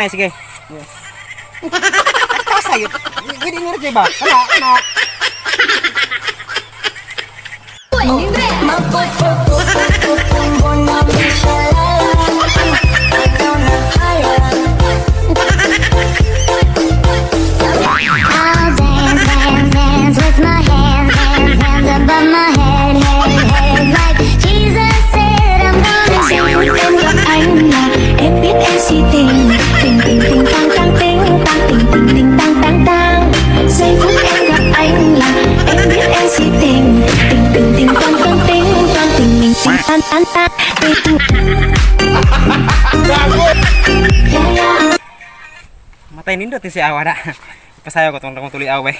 Ay, sige. Yes. Kasayot. Pwede ngerti ba? Ano? Matay nindot si Awa na. Pasayo ko tong tuloy away.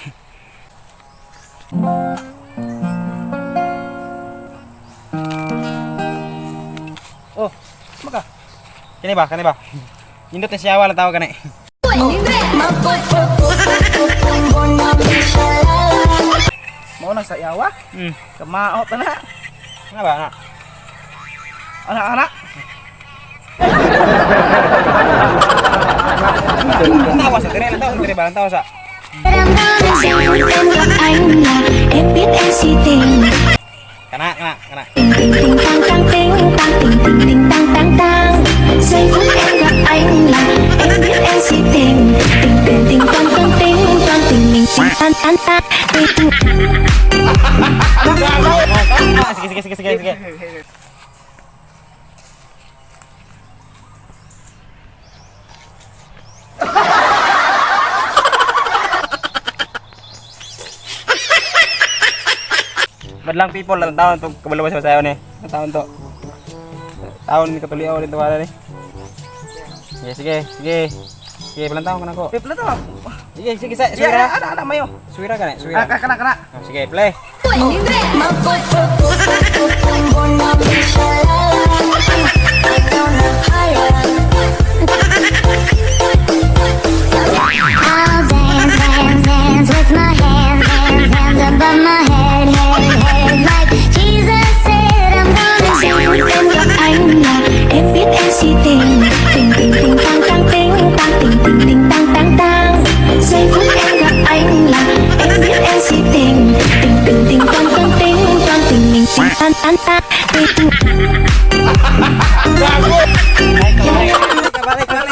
Oh, maka. Kani ba? Nindot si Awa lang tawag kanay. Mau na sa Yawa? Kamao ta na. Nga ba, anak? Anak-anak. Tawa sa tire lang tawa sa. Kana. Sige. Madlang people lang taon to kabalabas sa sayo ni. Taon to. Taon ni katuliaw dito wala ni. Sige. Sige, pelan taon kana ko. Pipla to. Sige, suwira. Ana mayo. Suwira kana, suwira. Kana. Sige, play.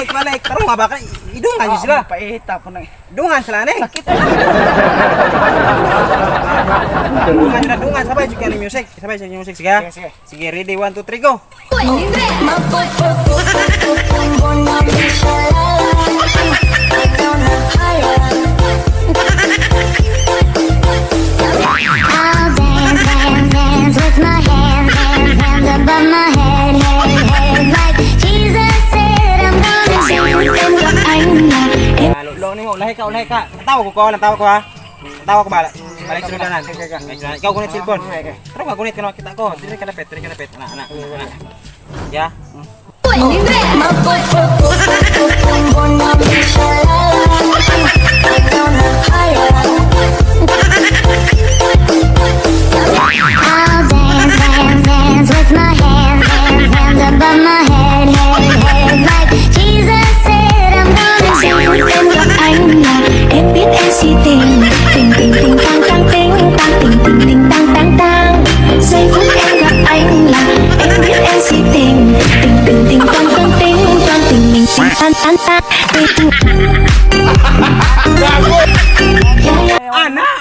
Balik. Pero nga baka idungan sila. Paihita po na. Dungan sila ni. Sakit. Dungan. Sabay juga ni music. Sige. Sige, ready 1 2 3 go. Lahi ka. Tawa ko ha. Tawa ko balik suludanan. Ikaw gunit cellphone. Pero ka gunit kana kita ko. Dili ka napet. Anak. Ya.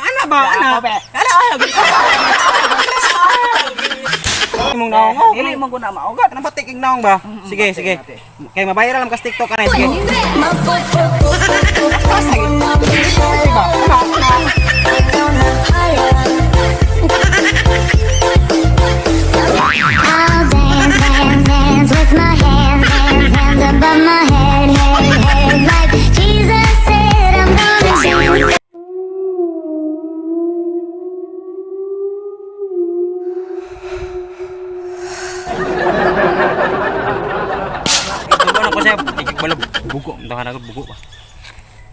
Ana ba? Mong naong. Dili mo ko na maugat. Kenapa tiking naong ba? Sige. Kay mabayar lang kas TikTok kanay sige.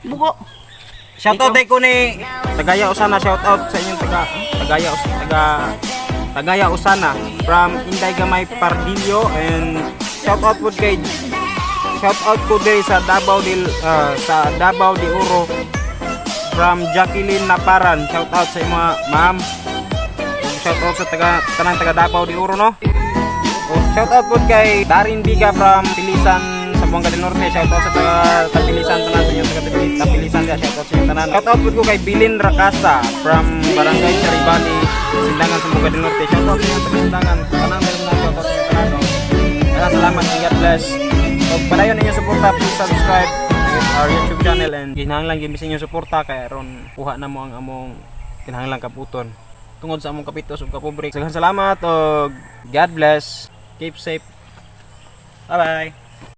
Buko. Shoutout ko ni Tagaya Usana, shoutout sa inyong Tagaya Usana from Inday Gamay Pardillo, and shoutout po kay shout out ko diri sa Davao de Oro from Jacqueline Naparan. Shout out sa mga ma'am. Shout out sa tanang taga Davao de Oro, no. Shout out po kay Darin Biga from Pilisan, Zamboanga del Norte. Shout out sa taga Pilisan tanan sa inyo taga Pilisan dia. Shout out sa inyo tanan. Shout out po ko kay Bilin Rakasa from Barangay Charibani, Sindangan, Zamboanga del Norte. Shout out sa inyo taga Sindangan. Tanan meron na shout out sa inyo tanan. Kaya salamat, God bless. So padayon ninyo suporta, please subscribe our YouTube channel and kinahanglan gyud sa inyo suporta kay aron kuha na mo ang among kinahanglan kaputon tungod sa among kapitos ug kapobre. Salamat og God bless. Keep safe. Bye bye.